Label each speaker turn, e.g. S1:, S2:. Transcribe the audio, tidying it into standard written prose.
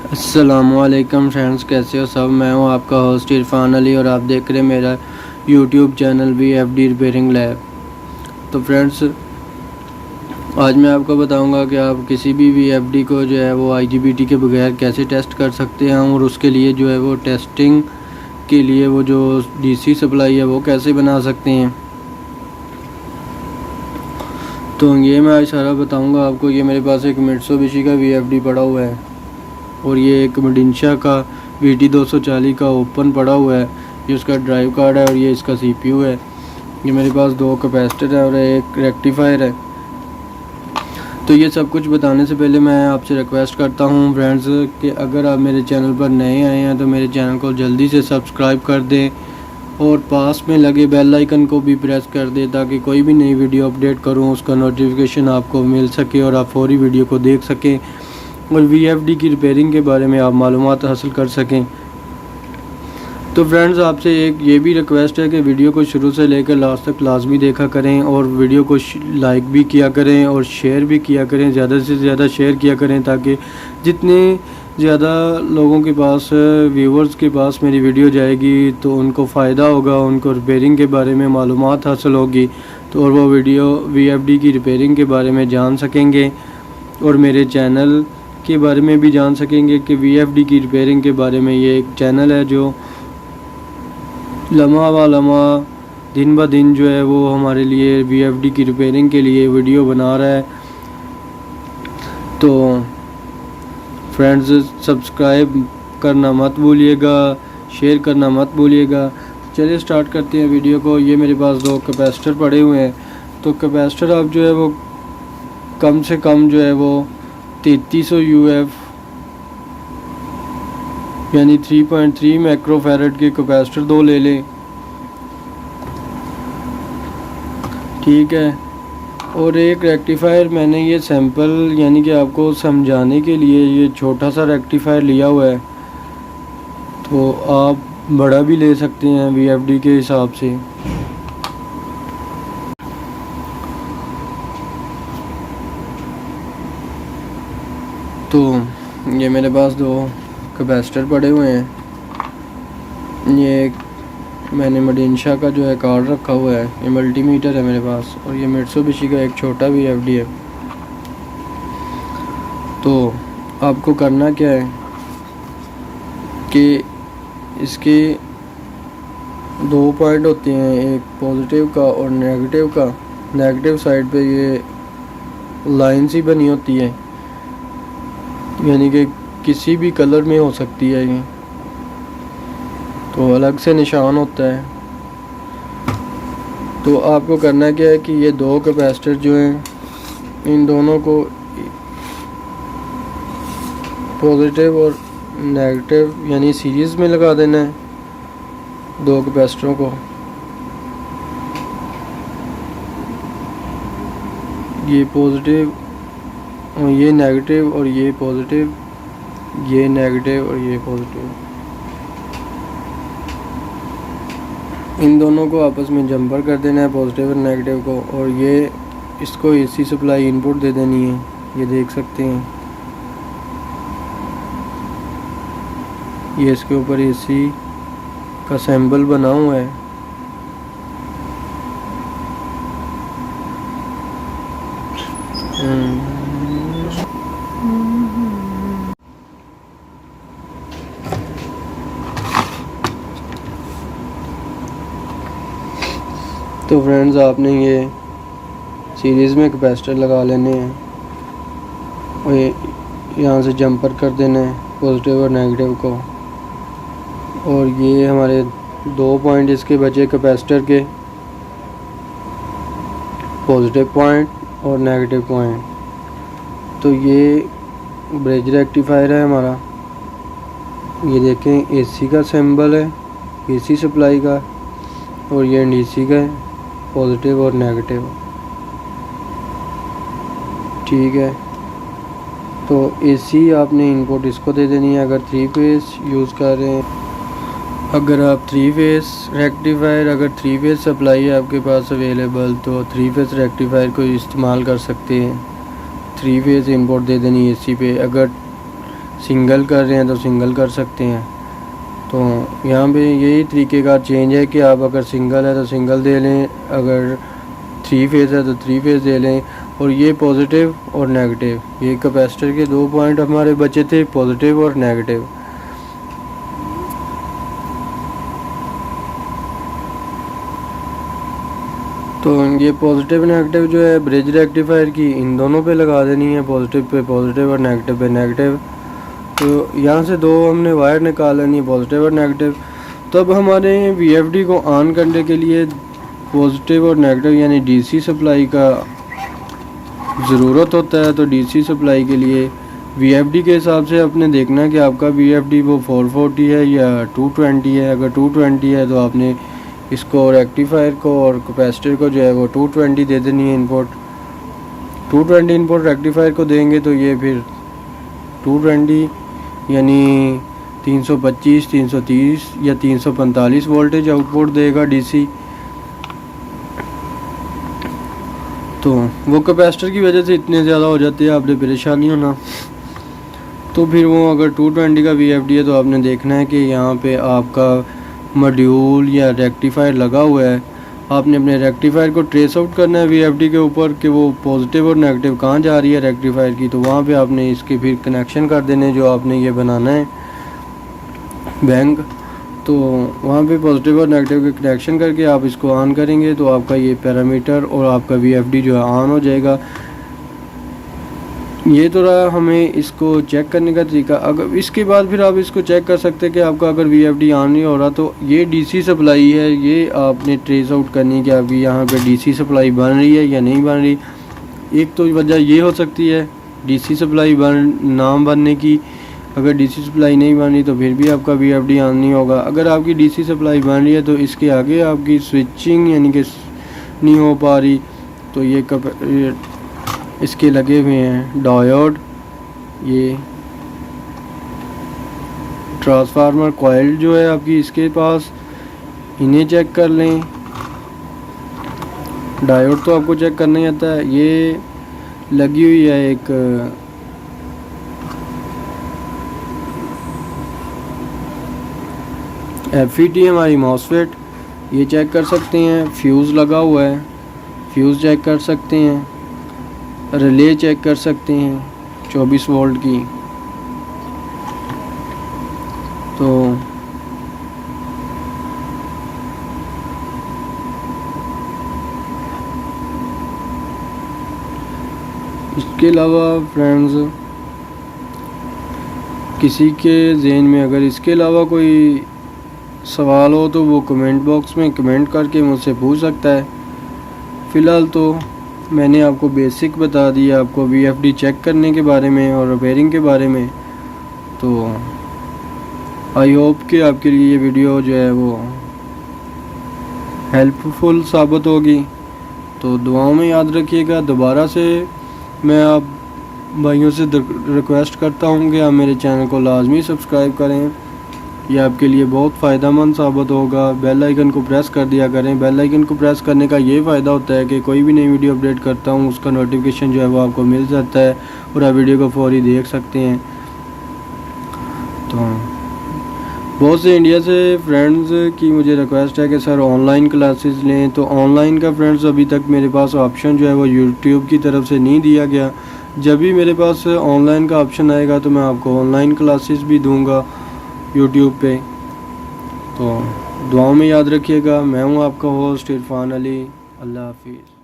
S1: अस्सलामुअलैकुम फ्रेंड्स, कैसे हो सब। मैं हूं आपका होस्ट इरफान अली और आप देख रहे हैं मेरा YouTube channel VFD repairing lab. तो फ्रेंड्स, आज मैं आपको बताऊंगा कि आप किसी भी VFD को जो है वो IGBT के बगैर कैसे टेस्ट कर सकते हैं और उसके लिए जो है वो टेस्टिंग के लिए वो जो DC सप्लाई है वो कैसे बना सकते हैं। तो ये मैं आज सारा बताऊँगा आपको। ये मेरे पास एक मित्सुबिशी का VFD पड़ा हुआ है और ये एक मडिंशा का VT 240 का ओपन पड़ा हुआ है। ये उसका ड्राइव कार्ड है और ये इसका CPU है। ये मेरे पास 2 कैपेसिटर है और एक रेक्टिफायर है। तो ये सब कुछ बताने से पहले मैं आपसे रिक्वेस्ट करता हूँ फ्रेंड्स कि अगर आप मेरे चैनल पर नए आए हैं तो मेरे चैनल को जल्दी से सब्सक्राइब कर दें और पास में लगे बेल आइकन को भी प्रेस कर दें ताकि कोई भी नई वीडियो अपडेट करूँ उसका नोटिफिकेशन आपको मिल सके और आप फौरी वीडियो को देख सकें और VFD की रिपेयरिंग के बारे में आप मालूमात हासिल कर सकें। तो फ्रेंड्स, आपसे एक ये भी रिक्वेस्ट है कि वीडियो को शुरू से लेकर लास्ट तक लाजमी देखा करें और वीडियो को लाइक भी किया करें और शेयर भी किया करें। ज़्यादा से ज़्यादा शेयर किया करें ताकि जितने ज़्यादा लोगों के पास व्यूवर्स के पास मेरी वीडियो जाएगी तो उनको फ़ायदा होगा, उनको रिपेयरिंग के बारे में मालूमात हासिल होगी तो और वो वीडियो VFD की रिपेयरिंग के बारे में जान सकेंगे और मेरे चैनल के बारे में भी जान सकेंगे कि VFD की रिपेयरिंग के बारे में ये एक चैनल है जो लम्हा व लम्हा दिन ब दिन जो है वो हमारे लिए VFD की रिपेयरिंग के लिए वीडियो बना रहा है। तो फ्रेंड्स, सब्सक्राइब करना मत भूलिएगा, शेयर करना मत भूलिएगा। चलिए स्टार्ट करते हैं वीडियो को। ये मेरे पास 2 कैपेसिटर पड़े हुए हैं। तो कैपेसिटर आप जो है वो कम से कम जो है वो 3300 UF यानी 3.3 माइक्रोफैरड के कैपेसिटर 2 ले लें, ठीक है। और एक रेक्टिफायर मैंने ये सैंपल यानी कि आपको समझाने के लिए ये छोटा सा रेक्टिफायर लिया हुआ है। तो आप बड़ा भी ले सकते हैं VFD के हिसाब से। तो ये मेरे पास 2 कैपेसिटर पड़े हुए हैं। ये मैंने मडिंशा का जो है कार्ड रखा हुआ है, ये मल्टीमीटर है मेरे पास, और ये मित्सुबिशी का एक छोटा VFD है। तो आपको करना क्या है कि इसके 2 पॉइंट होते हैं, एक पॉजिटिव का और नेगेटिव का। नेगेटिव साइड पे ये लाइन सी बनी होती है यानी कि किसी भी कलर में हो सकती है ये, तो अलग से निशान होता है। तो आपको करना क्या है कि ये 2 कैपेसिटर जो हैं इन दोनों को पॉजिटिव और नेगेटिव यानी सीरीज़ में लगा देना है। 2 कैपेसिटरों को ये पॉजिटिव और ये नेगेटिव और ये पॉजिटिव, ये नेगेटिव और ये पॉजिटिव, इन दोनों को आपस में जंपर कर देना है, पॉजिटिव और नेगेटिव को। और ये इसको AC सप्लाई इनपुट दे देनी है, ये देख सकते हैं। ये इसके ऊपर AC का सैंपल बना हुआ है। तो फ्रेंड्स, आपने ये सीरीज़ में कैपेसिटर लगा लेने हैं और ये यहाँ से जंपर कर देना है पॉजिटिव और नेगेटिव को। और ये हमारे 2 पॉइंट इसके बचे कैपेसिटर के, पॉजिटिव पॉइंट और नेगेटिव पॉइंट। तो ये ब्रिज रेक्टिफायर है हमारा। ये देखें AC का सिंबल है, AC सप्लाई का, और ये DC का है, पॉजिटिव और नेगेटिव, ठीक है। तो AC आपने इनपुट इसको दे देनी है अगर 3 फेस यूज़ कर रहे हैं। अगर आप 3 फेस रेक्टिफायर, अगर 3 फेस सप्लाई है आपके पास अवेलेबल तो 3 फेस रेक्टिफायर को इस्तेमाल कर सकते हैं। 3 फेस इनपुट दे देनी AC पे। अगर सिंगल कर रहे हैं तो सिंगल कर सकते हैं। तो यहाँ पे यही तरीके का चेंज है कि आप अगर सिंगल है तो सिंगल दे लें, अगर 3 फेज़ है तो 3 फेज़ दे लें। और ये पॉजिटिव और नेगेटिव, ये कैपेसिटर के 2 पॉइंट हमारे बचे थे, पॉजिटिव और नेगेटिव। तो ये पॉजिटिव नेगेटिव जो है ब्रिज रेक्टिफायर की इन दोनों पे लगा देनी है, पॉजिटिव पे पॉजिटिव और नेगेटिव पे नेगेटिव। तो यहाँ से 2 हमने वायर निकाल लेनी है, पॉजिटिव और नेगेटिव। तब हमारे VFD को ऑन करने के लिए पॉजिटिव और नेगेटिव यानी DC सप्लाई का ज़रूरत होता है। तो DC सप्लाई के लिए VFD के हिसाब से आपने देखना है कि आपका VFD वो 440 है या 220 है। अगर 220 है तो आपने इसको रेक्टिफायर को और कैपेसिटर को जो है वो 220 दे देनी है इनपुट। 220 इनपुट रेक्टिफायर को देंगे तो ये फिर 220 यानी 325, 330 या 345 वोल्टेज आउटपुट देगा DC। तो वो कैपेसिटर की वजह से इतने ज़्यादा हो जाते हैं, आपने परेशानी होना। तो फिर वो अगर 220 का VFD है तो आपने देखना है कि यहाँ पे आपका मॉड्यूल या रेक्टिफायर लगा हुआ है। आपने अपने रेक्टिफायर को ट्रेस आउट करना है VFD के ऊपर कि वो पॉजिटिव और नेगेटिव कहाँ जा रही है रेक्टिफायर की। तो वहाँ पे आपने इसके फिर कनेक्शन कर देने जो आपने ये बनाना है बैंक। तो वहाँ पे पॉजिटिव और नेगेटिव के कनेक्शन करके आप इसको ऑन करेंगे तो आपका ये पैरामीटर और आपका VFD जो है ऑन हो जाएगा। ये तो रहा हमें इसको चेक करने का तरीका। अगर इसके बाद फिर आप इसको चेक कर सकते हैं कि आपका अगर VFD ऑन नहीं हो रहा तो ये DC सप्लाई है, ये आपने ट्रेस आउट करनी है कि अभी यहाँ पे DC सप्लाई बन रही है या नहीं बन रही। एक तो वजह ये हो सकती है DC सप्लाई ना बनने की। अगर DC सप्लाई नहीं बन रही तो फिर भी आपका VFD ऑन नहीं होगा। अगर आपकी DC सप्लाई बन रही है तो इसके आगे आपकी स्विचिंग यानी कि नहीं हो पा रही। तो ये इसके लगे हुए हैं डायोड, ये ट्रांसफार्मर कॉइल जो है आपकी इसके पास, इन्हें चेक कर लें। डायोड तो आपको चेक करना ही आता है। ये लगी हुई है एक FET हमारी मॉसफेट, ये चेक कर सकते हैं। फ्यूज़ लगा हुआ है, फ्यूज़ चेक कर सकते हैं। रिले चेक कर सकते हैं 24 वोल्ट की। तो इसके अलावा फ्रेंड्स किसी के जहन में अगर इसके अलावा कोई सवाल हो तो वो कमेंट बॉक्स में कमेंट करके मुझसे पूछ सकता है। फ़िलहाल तो मैंने आपको बेसिक बता दिया, आपको VFD चेक करने के बारे में और रिपेयरिंग के बारे में। तो आई होप कि आपके लिए ये वीडियो जो है वो हेल्पफुल साबित होगी। तो दुआओं में याद रखिएगा। दोबारा से मैं आप भाइयों से रिक्वेस्ट करता हूँ कि आप मेरे चैनल को लाजमी सब्सक्राइब करें, यह आपके लिए बहुत फ़ायदेमंद साबित होगा। बेल आइकन को प्रेस कर दिया करें। बेल आइकन को प्रेस करने का ये फ़ायदा होता है कि कोई भी नई वीडियो अपडेट करता हूँ उसका नोटिफिकेशन जो है वो आपको मिल जाता है और आप वीडियो को फौरी देख सकते हैं। तो बहुत से इंडिया से फ्रेंड्स की मुझे रिक्वेस्ट है कि सर ऑनलाइन क्लासेस लें। तो ऑनलाइन का फ्रेंड्स अभी तक मेरे पास ऑप्शन जो है वो यूट्यूब की तरफ से नहीं दिया गया। जब भी मेरे पास ऑनलाइन का ऑप्शन आएगा तो मैं आपको ऑनलाइन क्लासेस भी दूंगा यूट्यूब पे। तो दुआओं में याद रखिएगा। मैं हूँ आपका होस्ट इरफान अली। अल्लाह हाफिज़।